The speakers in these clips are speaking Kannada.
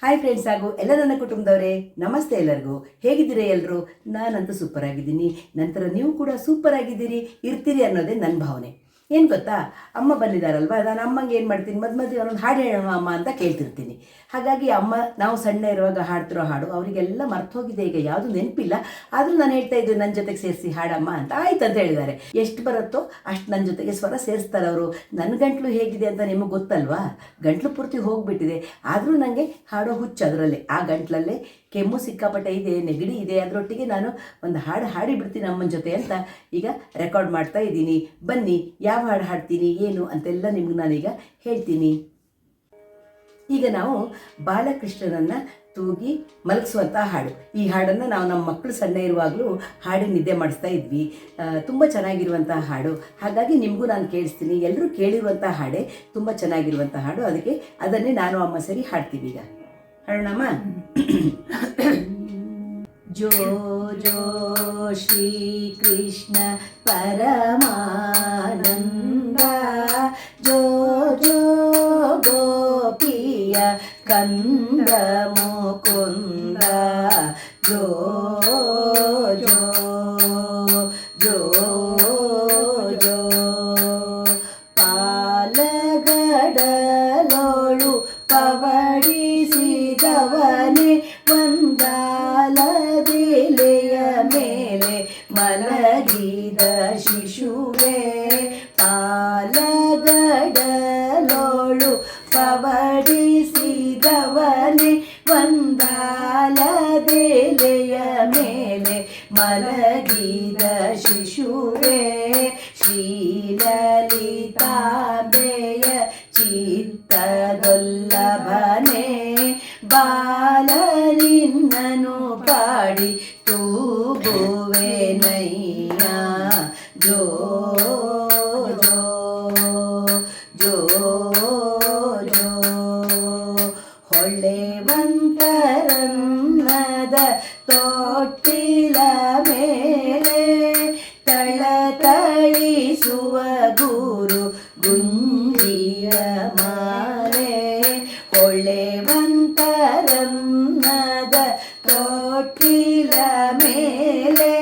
ಹಾಯ್ ಫ್ರೆಂಡ್ಸ್ ಹಾಗೂ ಎಲ್ಲ ನನ್ನ ಕುಟುಂಬದವರೇ, ನಮಸ್ತೆ ಎಲ್ಲರಿಗೂ. ಹೇಗಿದ್ದೀರಾ ಎಲ್ಲರೂ? ನಾನಂತೂ ಸೂಪರ್ ಆಗಿದ್ದೀನಿ. ನಂತರ ನೀವು ಕೂಡ ಸೂಪರ್ ಆಗಿದ್ದೀರಿ, ಇರ್ತೀರಿ ಅನ್ನೋದೇ ನನ್ನ ಭಾವನೆ. ಏನು ಗೊತ್ತಾ, ಅಮ್ಮ ಬಂದಿದ್ದಾರಲ್ವ, ನಾನು ಅಮ್ಮಂಗೆ ಏನು ಮಾಡ್ತೀನಿ, ಮಧ್ಯೆ ಒಂದೊಂದು ಹಾಡು ಹೇಳೋಣ ಅಮ್ಮ ಅಂತ ಕೇಳ್ತಿರ್ತೀನಿ. ಹಾಗಾಗಿ ಅಮ್ಮ ನಾವು ಸಣ್ಣ ಇರುವಾಗ ಹಾಡ್ತಿರೋ ಹಾಡು ಅವರಿಗೆಲ್ಲ ಮರ್ತೋಗಿದೆ, ಈಗ ಯಾವುದು ನೆನಪಿಲ್ಲ. ಆದರೂ ನಾನು ಹೇಳ್ತಾ ಇದ್ದು ನನ್ನ ಜೊತೆಗೆ ಸೇರಿಸಿ ಹಾಡಮ್ಮ ಅಂತ. ಆಯ್ತು ಅಂತ ಹೇಳಿದ್ದಾರೆ. ಎಷ್ಟು ಬರುತ್ತೋ ಅಷ್ಟು ನನ್ನ ಜೊತೆಗೆ ಸ್ವರ ಸೇರಿಸ್ತಾರೆ ಅವರು. ನನ್ನ ಗಂಟ್ಲು ಹೇಗಿದೆ ಅಂತ ನಿಮಗೆ ಗೊತ್ತಲ್ವಾ, ಗಂಟ್ಲು ಪೂರ್ತಿ ಹೋಗಿಬಿಟ್ಟಿದೆ. ಆದರೂ ನನಗೆ ಹಾಡೋ ಹುಚ್ಚು ಅದರಲ್ಲೇ, ಆ ಗಂಟ್ಲಲ್ಲೇ ಕೆಮ್ಮು ಸಿಕ್ಕಾಪಟ್ಟೆ ಇದೆ, ನೆಗಡಿ ಇದೆ. ಅದರೊಟ್ಟಿಗೆ ನಾನು ಒಂದು ಹಾಡು ಹಾಡಿಬಿಡ್ತೀನಿ ಅಮ್ಮನ ಜೊತೆ ಅಂತ ಈಗ ರೆಕಾರ್ಡ್ ಮಾಡ್ತಾ ಇದ್ದೀನಿ. ಬನ್ನಿ, ಯಾವ ಹಾಡು ಹಾಡ್ತೀನಿ ಏನು ಅಂತೆಲ್ಲ ನಿಮ್ಗೆ ನಾನೀಗ ಹೇಳ್ತೀನಿ. ಈಗ ನಾವು ಬಾಲಕೃಷ್ಣನನ್ನು ತೂಗಿ ಮಲಗಿಸುವಂಥ ಹಾಡು. ಈ ಹಾಡನ್ನು ನಾವು ನಮ್ಮ ಮಕ್ಕಳು ಸಣ್ಣ ಇರುವಾಗಲೂ ಹಾಡಿ ನಿದ್ದೆ ಮಾಡಿಸ್ತಾ ಇದ್ವಿ. ತುಂಬ ಚೆನ್ನಾಗಿರುವಂಥ ಹಾಡು. ಹಾಗಾಗಿ ನಿಮಗೂ ನಾನು ಕೇಳಿಸ್ತೀನಿ. ಎಲ್ಲರೂ ಕೇಳಿರುವಂಥ ಹಾಡೇ, ತುಂಬ ಚೆನ್ನಾಗಿರುವಂಥ ಹಾಡು. ಅದಕ್ಕೆ ಅದನ್ನೇ ನಾನು ಅಮ್ಮ ಸರಿ ಹಾಡ್ತೀವಿ. ಈಗ ಹಾಡೋಣಮ್ಮ. ಜೋ ಜೋ ಶ್ರೀ ಕೃಷ್ಣ ಪರಮಾನಂದ, ಜೋ ಜೋ ಗೋಪಿಯ ಕಂದ ಮುಕುಂದ, ಜೋ ಜೋ ಜೋ ಜೋ. ಪಾಲಗಡಲೋಳು ಪವಡಿಸಿದವನೇ, ಒಂದಾಲದೆಲೆಯ ಮೇಲೆ ಮಲಗಿದ ಶಿಶುವೆ. ಪಾಲಗಡಲೋಳು ಪವಡಿಸಿದವನೇ, ಒಂದಾಲದೆಲೆಯ ಮೇಲೆ ಮಲಗಿದ ಶಿಶುವೆ. ಶ್ರೀಲಲಿತಾಂಬೆಯ ಚಿತ್ತದೊಲ್ಲಭನೆ, ಬಾಲನಿನ್ನನು ಪಾಡಿ ತೂಗುವೆನಯ್ಯ. ಜೋ ಜೋ ಜೋ ಜೋ. ಹೊಳೆವಂತರನ್ನದ ತೊಟ್ಟಿಲ ಮೇಲೆ ತಳತಳಿಸುವ ಗುರು ಗುಂಜಿಯ ಮಾಲೆ. ಹೊಳೆವಂತರನ್ನದ ತೊಟ್ಟಿಲ ಮೇಲೆ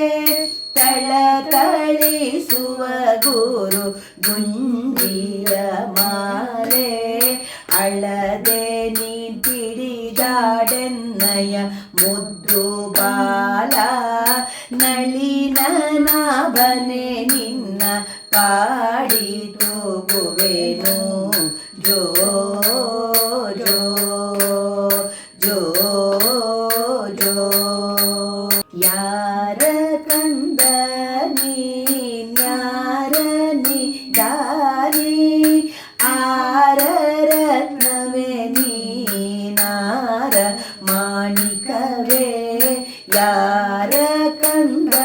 ತಳತಳಿಸುವ ಗುರು ಗುಂಜಿಯ ಮಾಲೆ. ಅಳದೆ ನಿಂತಿಡಿದಾಡೆನ್ನಯ ಮುದ್ದು ಬಾಲ, ನಳಿನನಾಭನೆ ನಿನ್ನ ಪಾಡಿ ತೂಗುವೆನು. ಜೋ ಜೋ ಜೋ ಜೋ. ಯಾರ ಕಂದ ನೀನ್ಯಾರ ನಿದಾನಿ, ಆರ ರತ್ನವೇ ನೀನಾರ ಮಾಣಿಕವೇ. ಯಾರ ಕಂದ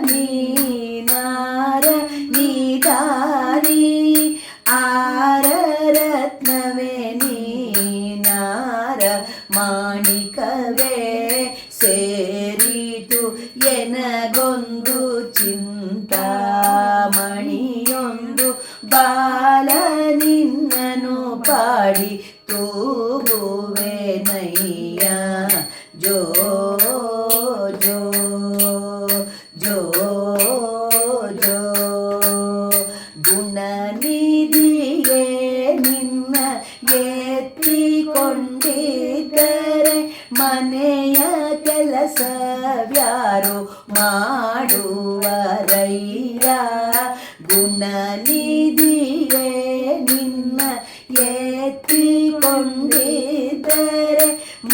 ನೀನಾರ ನಿದಾನಿ, ಆರ ರತ್ನವೇ ನೀನಾರ ಮಾಣಿಕವೇ. ಸೇರಿತು ಎನಗೊಂದು ಚಿಂತಾಮಣಿಯೊಂದು, ಬಾಲ ನಿನ್ನನು ಪಾಡಿ ತೂಗುವೆನಯ್ಯ. ಜೋ ಜೋ ಜೋ ಜೋ. ಗುಣನಿಧಿಯೇ ನಿನ್ನ ಎತ್ತಿಕೊಂಡಿದ್ದರೆ, ಮನೆಯ ಕೆಲಸವ್ಯಾರು ಮಾಡುವರಯ್ಯ. ಗುಣನಿಧಿಯೇ ನಿನ್ನ ಎತ್ತಿಕೊಂಡಿದ್ದರೆ,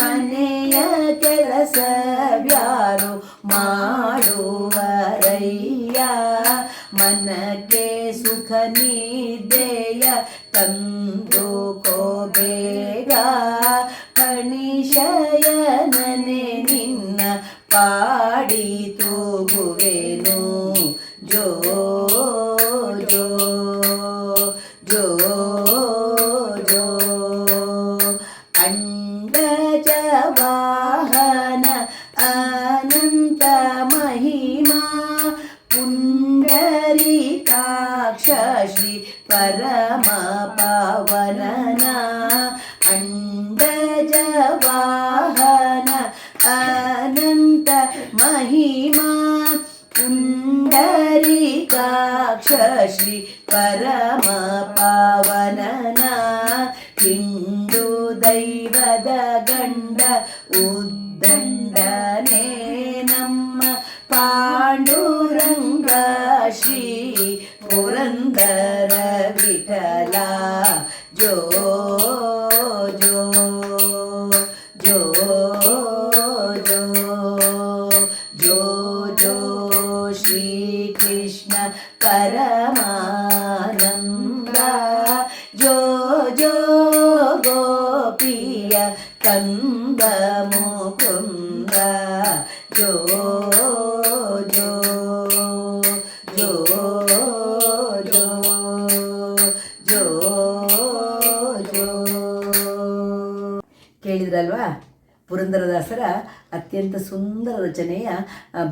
ಮನೆಯ ಕೆಲಸವ್ಯಾರು ಮಾಡುವರಯ್ಯ. ಮನಕ್ಕೆ ಸುಖ ನಿದ್ದೆಯ ತಂದು ಕೋಬೇಗ, ಕಣಿಶಯನನೆ ನಿನ್ನ ಪಾಡಿ ತೂಗುವೆನು. ಜೋ ಜೋ ಜೋ ಜೋ. ಅಂಡಜ ವಾಹನ ಅನಂತ ಮಹಿಮಾ, ಪುಂಡರೀಕಾಕ್ಷ ಶ್ರೀ ಪರಮ ಪಾವನನ. ಅಂಡಜ ವಾಹನ ಅನಂತ ಮಹಿಮಾ ಪುಂಡರೀಕಾಕ್ಷ ಶ್ರೀ ಪರಮ ಪಾವನನ ಹಿಂದೂ ದೈವದ ಗಂಡ ಉದ್ದಂಡನೇ ನಮ್ಮ ಪಾಂಡುರಂಗ ಶ್ರೀ ಪುರಂದರ ವಿಠಲ ಜೋ ಜೋ ಜೋ ಜೋ ಜೋ ಜೋ ಶ್ರೀ ಕೃಷ್ಣ ಪರಮಾನಂದ ಜೋ ಜೋ ಗೋಪಿಯ ಕಂದ ಮುಕುಂದ ಜೋ ಜೋ ಜೋ ಜೋ ಜೋ ಜೋ. ಕೇಳಿದ್ರಲ್ವಾ ಪುರಂದರದಾಸರ ಅತ್ಯಂತ ಸುಂದರ ರಚನೆಯ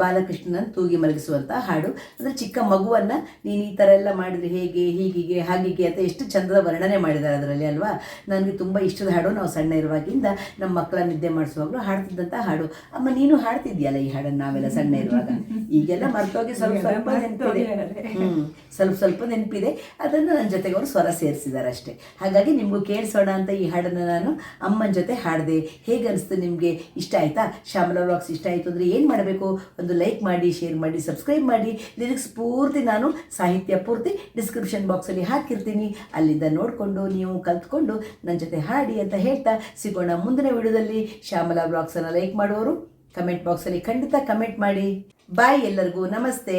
ಬಾಲಕೃಷ್ಣನ ತೂಗಿ ಮಲಗಿಸುವಂಥ ಹಾಡು. ಅಂದರೆ ಚಿಕ್ಕ ಮಗುವನ್ನು ನೀನು ಈ ಥರ ಎಲ್ಲ ಮಾಡಿದರೆ ಹೇಗೆ, ಹೀಗಿಗೆ ಹಾಗಿಗೆ ಅಂತ ಎಷ್ಟು ಚಂದದ ವರ್ಣನೆ ಮಾಡಿದ್ದಾರೆ ಅದರಲ್ಲಿ ಅಲ್ವಾ. ನನಗೆ ತುಂಬ ಇಷ್ಟದ ಹಾಡು. ನಾವು ಸಣ್ಣ ಇರುವಾಗಿಂದ ನಮ್ಮ ಮಕ್ಕಳ ನಿದ್ದೆ ಮಾಡಿಸುವಾಗಲೂ ಹಾಡ್ತಿದ್ದಂಥ ಹಾಡು. ಅಮ್ಮ ನೀನು ಹಾಡ್ತಿದ್ಯಲ್ಲ ಈ ಹಾಡನ್ನು ನಾವೆಲ್ಲ ಸಣ್ಣ ಇರುವಾಗ. ಈಗೆಲ್ಲ ಮರ್ತೋಗಿ ಸ್ವಲ್ಪ ಸ್ವಲ್ಪ ನೆನಪಿದೆ. ಸ್ವಲ್ಪ ನೆನಪಿದೆ. ಅದನ್ನು ನನ್ನ ಜೊತೆಗೆ ಅವರು ಸ್ವರ ಸೇರಿಸಿದ್ದಾರೆ ಅಷ್ಟೇ. ಹಾಗಾಗಿ ನಿಮಗೂ ಕೇಳಿಸೋಣ ಅಂತ ಈ ಹಾಡನ್ನು ನಾನು ಅಮ್ಮನ ಜೊತೆ ಹಾಡಿದೆ. ಹೇಗೆ ಅನಿಸ್ತು ನಿಮಗೆ? ಇಷ್ಟ ಆಯಿತಾ? ಶ್ಯಾಮಲಾ ವ್ಲಾಗ್ಸ್ ಇಷ್ಟ ಆಯಿತು ಅಂದರೆ ಏನು ಮಾಡಬೇಕು? ಒಂದು ಲೈಕ್ ಮಾಡಿ, ಶೇರ್ ಮಾಡಿ, ಸಬ್ಸ್ಕ್ರೈಬ್ ಮಾಡಿ. ಲಿರಿಕ್ಸ್ ಪೂರ್ತಿ ನಾನು ಸಾಹಿತ್ಯ ಪೂರ್ತಿ ಡಿಸ್ಕ್ರಿಪ್ಷನ್ ಬಾಕ್ಸಲ್ಲಿ ಹಾಕಿರ್ತೀನಿ. ಅಲ್ಲಿಂದ ನೋಡಿಕೊಂಡು ನೀವು ಕಲ್ತ್ಕೊಂಡು ನನ್ನ ಜೊತೆ ಹಾಡಿ ಅಂತ ಹೇಳ್ತಾ ಸಿಗೋಣ ಮುಂದಿನ ವಿಡಿಯೋದಲ್ಲಿ. ಶ್ಯಾಮಲಾ ವ್ಲಾಗ್ಸನ್ನು ಲೈಕ್ ಮಾಡುವವರು ಕಮೆಂಟ್ ಬಾಕ್ಸಲ್ಲಿ ಖಂಡಿತ ಕಮೆಂಟ್ ಮಾಡಿ. ಬಾಯ್ ಎಲ್ಲರಿಗೂ. ನಮಸ್ತೆ.